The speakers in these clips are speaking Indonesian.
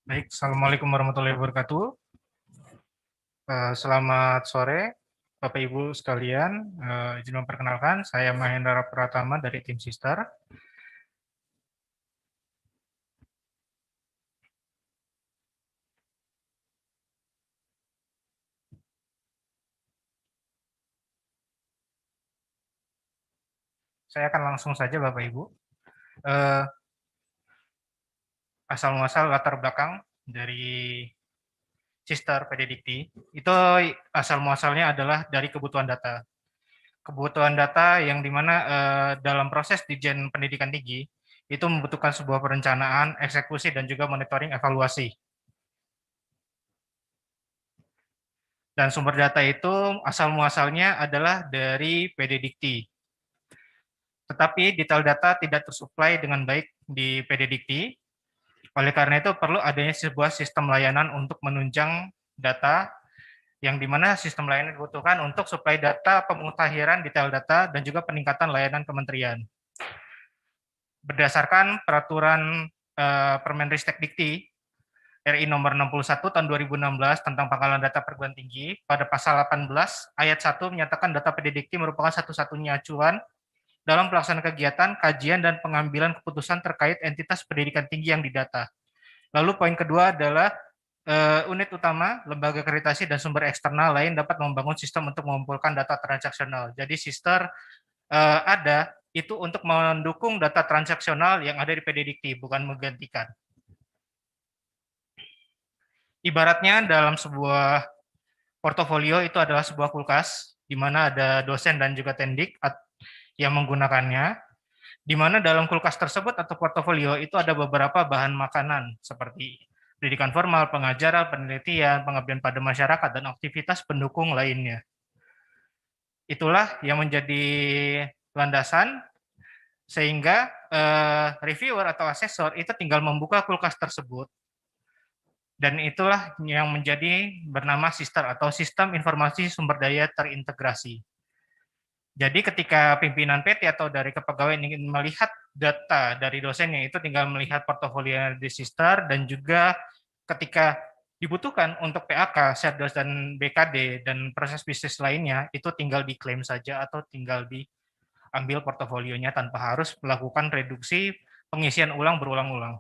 Baik, Assalamualaikum warahmatullahi wabarakatuh. Selamat sore, Bapak Ibu sekalian. Izin memperkenalkan, saya Mahendra Pratama dari tim Sister. Saya akan langsung saja, Bapak Ibu. Eh, Asal muasal latar belakang dari Sister PD Dikti itu asal muasalnya adalah dari kebutuhan data. Kebutuhan data yang dimana dalam proses Dijen Pendidikan Tinggi itu membutuhkan sebuah perencanaan, eksekusi, dan juga monitoring evaluasi. Dan sumber data itu asal muasalnya adalah dari PD Dikti. Tetapi detail data tidak tersuplai dengan baik di PD Dikti. Oleh karena itu perlu adanya sebuah sistem layanan untuk menunjang data yang dimana sistem layanan dibutuhkan untuk suplai data, pemutahiran detail data, dan juga peningkatan layanan kementerian. Berdasarkan peraturan Permenristek Dikti RI nomor 61 tahun 2016 tentang pengolahan data perguruan tinggi, pada pasal 18 ayat 1 menyatakan data PD Dikti merupakan satu-satunya acuan dalam pelaksanaan kegiatan, kajian, dan pengambilan keputusan terkait entitas pendidikan tinggi yang didata. Lalu poin kedua adalah unit utama, lembaga akreditasi, dan sumber eksternal lain dapat membangun sistem untuk mengumpulkan data transaksional. Jadi Sister ada itu untuk mendukung data transaksional yang ada di PD Dikti, bukan menggantikan. Ibaratnya dalam sebuah portofolio itu adalah sebuah kulkas, di mana ada dosen dan juga tendik yang menggunakannya, di mana dalam kulkas tersebut atau portofolio itu ada beberapa bahan makanan seperti pendidikan formal, pengajaran, penelitian, pengabdian pada masyarakat, dan aktivitas pendukung lainnya. Itulah yang menjadi landasan sehingga reviewer atau asesor itu tinggal membuka kulkas tersebut, dan itulah yang menjadi bernama Sister atau Sistem Informasi Sumber Daya Terintegrasi. Jadi ketika pimpinan PT atau dari kepegawaian ingin melihat data dari dosennya, itu tinggal melihat portofolio di Sister, dan juga ketika dibutuhkan untuk PAK, Serdos, dan BKD, dan proses bisnis lainnya, itu tinggal diklaim saja atau tinggal diambil portofolionya tanpa harus melakukan reduksi pengisian ulang berulang-ulang.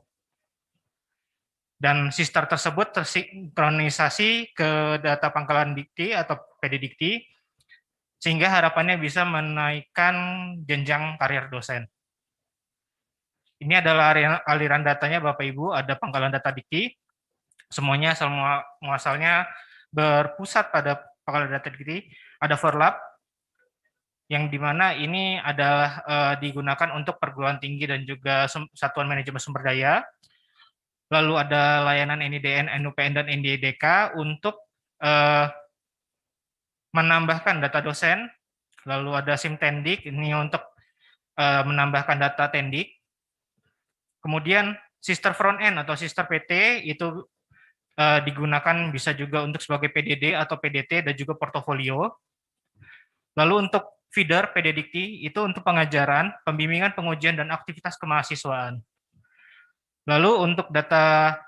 Dan Sister tersebut tersinkronisasi ke data pangkalan Dikti atau PD Dikti, sehingga harapannya bisa menaikkan jenjang karir dosen. Ini adalah aliran datanya Bapak Ibu, ada pangkalan data Dikti, semuanya semua muasalnya berpusat pada pangkalan data Dikti, ada Forlab, yang dimana ini adalah digunakan untuk perguruan tinggi dan juga satuan manajemen sumber daya, lalu ada layanan NIDN, NUPN, dan NDDK untuk menambahkan data dosen, lalu ada SIM Tendik, ini untuk menambahkan data Tendik. Kemudian Sister Front End atau Sister PT itu digunakan bisa juga untuk sebagai PDD atau PDT dan juga portofolio. Lalu untuk feeder PD Dikti itu untuk pengajaran, pembimbingan, pengujian, dan aktivitas kemahasiswaan. Lalu untuk data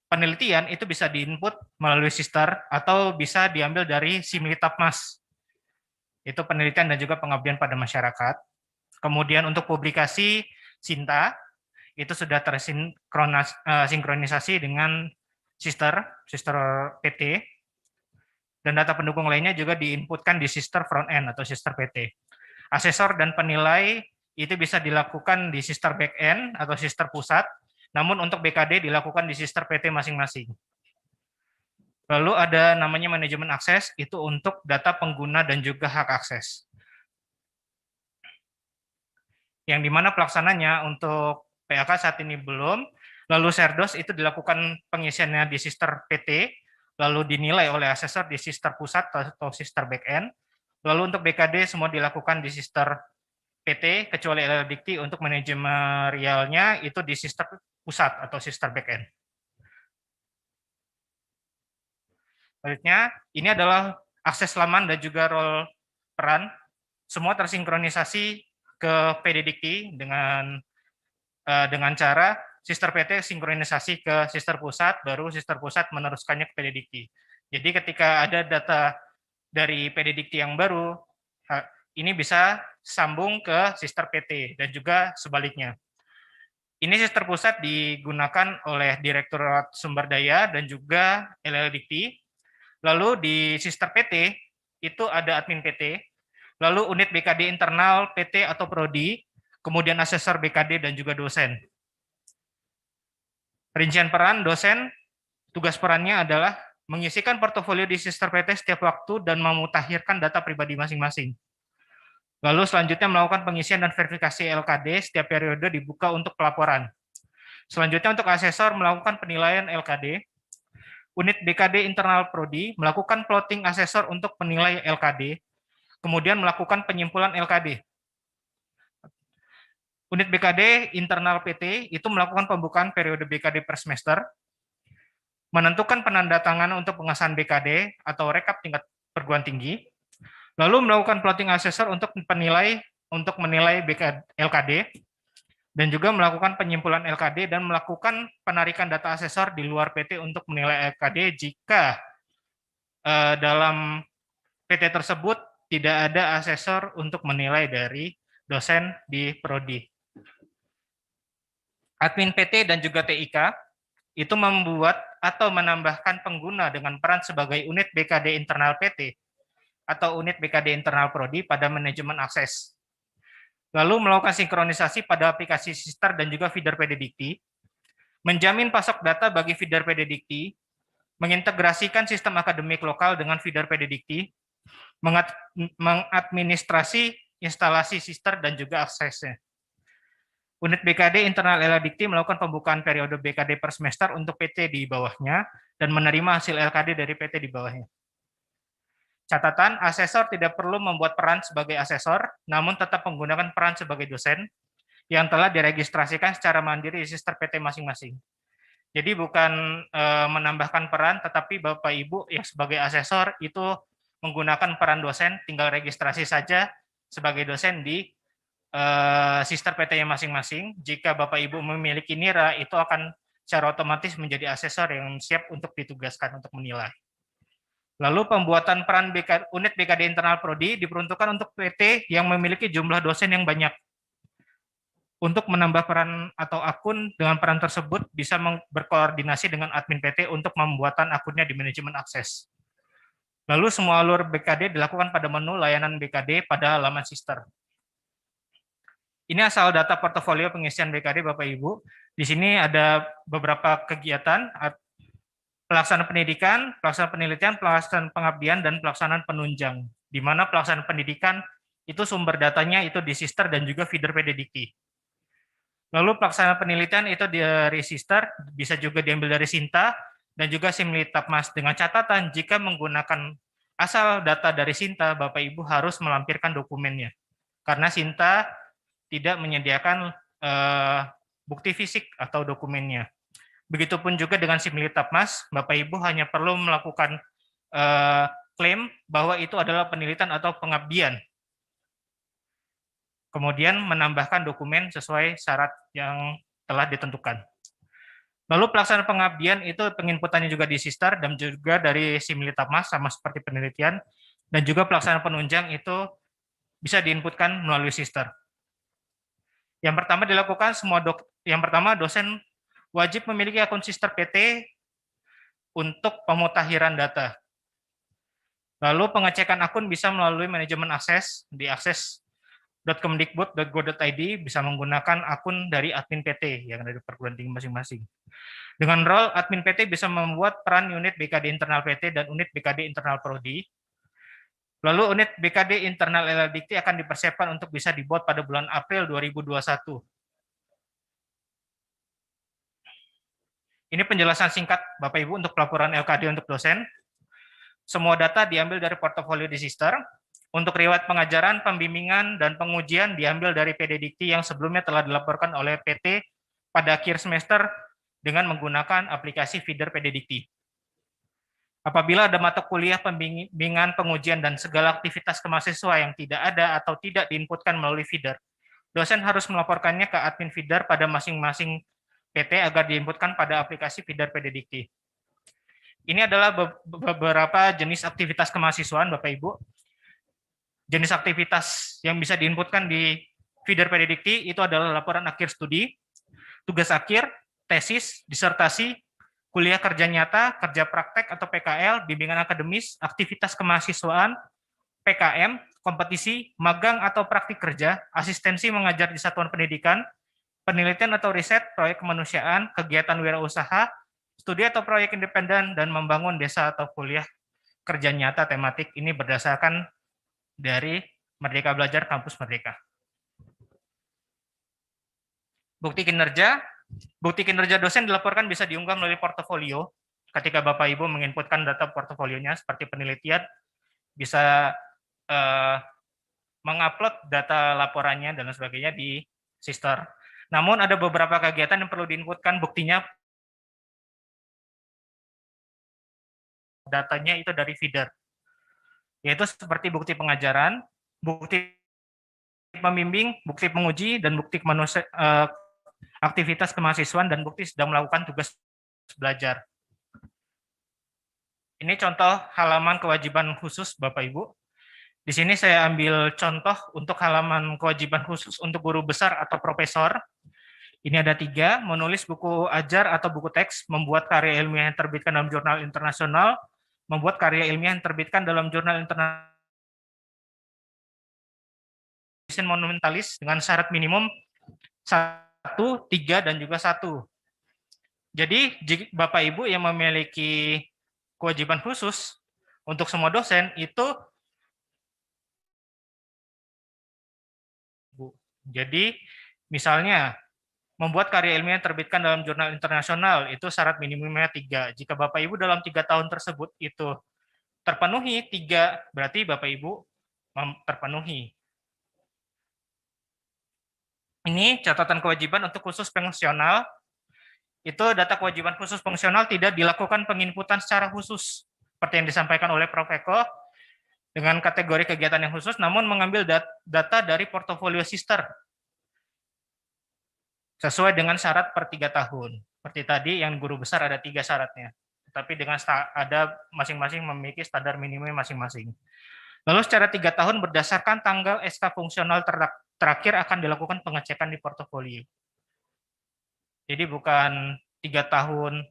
penelitian itu bisa diinput melalui Sister atau bisa diambil dari Similitapmas. Itu penelitian dan juga pengabdian pada masyarakat. Kemudian untuk publikasi Sinta itu sudah tersinkronisasi dengan Sister PT, dan data pendukung lainnya juga diinputkan di Sister Front End atau Sister PT. Asesor dan penilai itu bisa dilakukan di Sister Back End atau Sister Pusat, namun untuk BKD dilakukan di Sister PT masing-masing. Lalu ada namanya manajemen akses, itu untuk data pengguna dan juga hak akses. Yang dimana pelaksananya untuk PAK saat ini belum, lalu Serdos itu dilakukan pengisiannya di Sister PT, lalu dinilai oleh asesor di Sister Pusat atau Sister Backend, lalu untuk BKD semua dilakukan di Sister PT, kecuali Dikti untuk manajemerialnya itu di Sister Pusat atau Sister Backend. Selanjutnya, ini adalah akses laman dan juga role peran, semua tersinkronisasi ke PD Dikti dengan cara sister PT sinkronisasi ke sister pusat, baru sister pusat meneruskannya ke PD Dikti. Jadi ketika ada data dari PD Dikti yang baru, ini bisa sambung ke sister PT dan juga sebaliknya. Ini sister pusat digunakan oleh Direktorat Sumber Daya dan juga LL Dikti. Lalu di sister PT itu ada admin PT, lalu unit BKD internal PT atau prodi, kemudian asesor BKD dan juga dosen. Rincian peran dosen, tugas perannya adalah mengisikan portofolio di sister PT setiap waktu dan memutakhirkan data pribadi masing-masing. Lalu selanjutnya melakukan pengisian dan verifikasi LKD setiap periode dibuka untuk pelaporan. Selanjutnya untuk asesor melakukan penilaian LKD. Unit BKD internal prodi melakukan plotting asesor untuk penilai LKD, kemudian melakukan penyimpulan LKD. Unit BKD internal PT itu melakukan pembukaan periode BKD per semester, menentukan penandatanganan untuk pengesahan BKD atau rekap tingkat perguruan tinggi, lalu melakukan plotting asesor untuk menilai LKD, dan juga melakukan penyimpulan LKD dan melakukan penarikan data asesor di luar PT untuk menilai LKD jika dalam PT tersebut tidak ada asesor untuk menilai dari dosen di prodi. Admin PT dan juga TIK itu membuat atau menambahkan pengguna dengan peran sebagai unit BKD internal PT atau unit BKD internal prodi pada manajemen akses. Lalu melakukan sinkronisasi pada aplikasi sister dan juga feeder PD Dikti, menjamin pasok data bagi feeder PD Dikti, mengintegrasikan sistem akademik lokal dengan feeder PD Dikti, mengadministrasi instalasi sister dan juga aksesnya. Unit BKD internal LL Dikti melakukan pembukaan periode BKD per semester untuk PT di bawahnya dan menerima hasil LKD dari PT di bawahnya. Catatan, asesor tidak perlu membuat peran sebagai asesor, namun tetap menggunakan peran sebagai dosen yang telah diregistrasikan secara mandiri di sister PT masing-masing. Jadi bukan menambahkan peran, tetapi Bapak Ibu yang sebagai asesor itu menggunakan peran dosen, tinggal registrasi saja sebagai dosen di sister PT-nya masing-masing. Jika Bapak Ibu memiliki NIRA, itu akan secara otomatis menjadi asesor yang siap untuk ditugaskan untuk menilai. Lalu pembuatan peran unit BKD internal prodi diperuntukkan untuk PT yang memiliki jumlah dosen yang banyak. Untuk menambah peran atau akun dengan peran tersebut bisa berkoordinasi dengan admin PT untuk pembuatan akunnya di manajemen akses. Lalu semua alur BKD dilakukan pada menu layanan BKD pada halaman sister. Ini asal data portofolio pengisian BKD Bapak Ibu. Di sini ada beberapa kegiatan, pelaksanaan pendidikan, pelaksanaan penelitian, pelaksanaan pengabdian, dan pelaksanaan penunjang. Di mana pelaksanaan pendidikan itu sumber datanya itu di sister dan juga feeder PD Dikti. Lalu pelaksanaan penelitian itu dari sister, bisa juga diambil dari Sinta, dan juga Simlitapmas. Dengan catatan, jika menggunakan asal data dari Sinta, Bapak Ibu harus melampirkan dokumennya. Karena Sinta tidak menyediakan bukti fisik atau dokumennya. Begitupun juga dengan Simlitapmas, Bapak Ibu hanya perlu melakukan klaim bahwa itu adalah penelitian atau pengabdian. Kemudian menambahkan dokumen sesuai syarat yang telah ditentukan. Lalu pelaksanaan pengabdian itu penginputannya juga di sister dan juga dari Simlitapmas sama seperti penelitian, dan juga pelaksanaan penunjang itu bisa diinputkan melalui sister. Yang pertama dilakukan dosen wajib memiliki akun sister PT untuk pemutakhiran data. Lalu pengecekan akun bisa melalui manajemen akses di akses.kemdikbud.go.id, bisa menggunakan akun dari admin PT yang dari perguruan tinggi masing-masing. Dengan role admin PT bisa membuat peran unit BKD internal PT dan unit BKD internal prodi. Lalu unit BKD internal LL Dikti akan dipersiapkan untuk bisa dibuat pada bulan April 2021. Ini penjelasan singkat Bapak Ibu untuk pelaporan LKD untuk dosen. Semua data diambil dari portofolio di sister. Untuk riwayat pengajaran, pembimbingan, dan pengujian diambil dari PD Dikti yang sebelumnya telah dilaporkan oleh PT pada akhir semester dengan menggunakan aplikasi feeder PD Dikti. Apabila ada mata kuliah, pembimbingan, pengujian, dan segala aktivitas kemahasiswa yang tidak ada atau tidak diinputkan melalui feeder, dosen harus melaporkannya ke admin feeder pada masing-masing PT agar diinputkan pada aplikasi Feeder PDDikti. Ini adalah beberapa jenis aktivitas kemahasiswaan, Bapak Ibu. Jenis aktivitas yang bisa diinputkan di Feeder PDDikti itu adalah laporan akhir studi, tugas akhir, tesis, disertasi, kuliah kerja nyata, kerja praktek atau PKL, bimbingan akademis, aktivitas kemahasiswaan, PKM, kompetisi, magang atau praktik kerja, asistensi mengajar di satuan pendidikan, penelitian atau riset, proyek kemanusiaan, kegiatan wirausaha, studi atau proyek independen, dan membangun desa atau kuliah kerja nyata tematik. Ini berdasarkan dari Merdeka Belajar Kampus Merdeka. Bukti kinerja dosen dilaporkan bisa diunggah melalui portofolio. Ketika Bapak Ibu menginputkan data portofolionya seperti penelitian, bisa mengupload data laporannya dan sebagainya di Sister. Namun ada beberapa kegiatan yang perlu diinputkan buktinya, datanya itu dari feeder, yaitu seperti bukti pengajaran, bukti pembimbing, bukti penguji, dan bukti aktivitas kemahasiswaan, dan bukti sedang melakukan tugas belajar. Ini contoh halaman kewajiban khusus Bapak Ibu. Di sini saya ambil contoh untuk halaman kewajiban khusus untuk guru besar atau profesor. Ini ada 3, menulis buku ajar atau buku teks, membuat karya ilmiah yang terbitkan dalam jurnal internasional, membuat karya ilmiah yang terbitkan dalam jurnal internasional monumentalis dengan syarat minimum 1, 3, dan juga 1. Jadi Bapak Ibu yang memiliki kewajiban khusus untuk semua dosen itu, jadi misalnya membuat karya ilmiah yang terbitkan dalam jurnal internasional itu syarat minimumnya 3. Jika Bapak Ibu dalam 3 tahun tersebut itu terpenuhi 3, berarti Bapak Ibu terpenuhi. Ini catatan kewajiban untuk khusus fungsional. Itu data kewajiban khusus fungsional tidak dilakukan penginputan secara khusus seperti yang disampaikan oleh Prof. Eko dengan kategori kegiatan yang khusus, namun mengambil data dari portofolio Sister sesuai dengan syarat per 3 tahun. Seperti tadi yang guru besar ada 3 syaratnya, tapi dengan ada masing-masing memiliki standar minimum masing-masing. Lalu secara 3 tahun berdasarkan tanggal SK fungsional terakhir akan dilakukan pengecekan di portofolio. Jadi bukan 3 tahun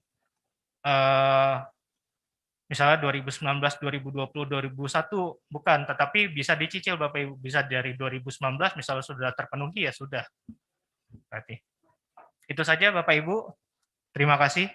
misalnya 2019, 2020, 2021, bukan, tetapi bisa dicicil Bapak Ibu, bisa dari 2019 misalnya sudah terpenuhi ya sudah. Berarti itu saja Bapak Ibu. Terima kasih.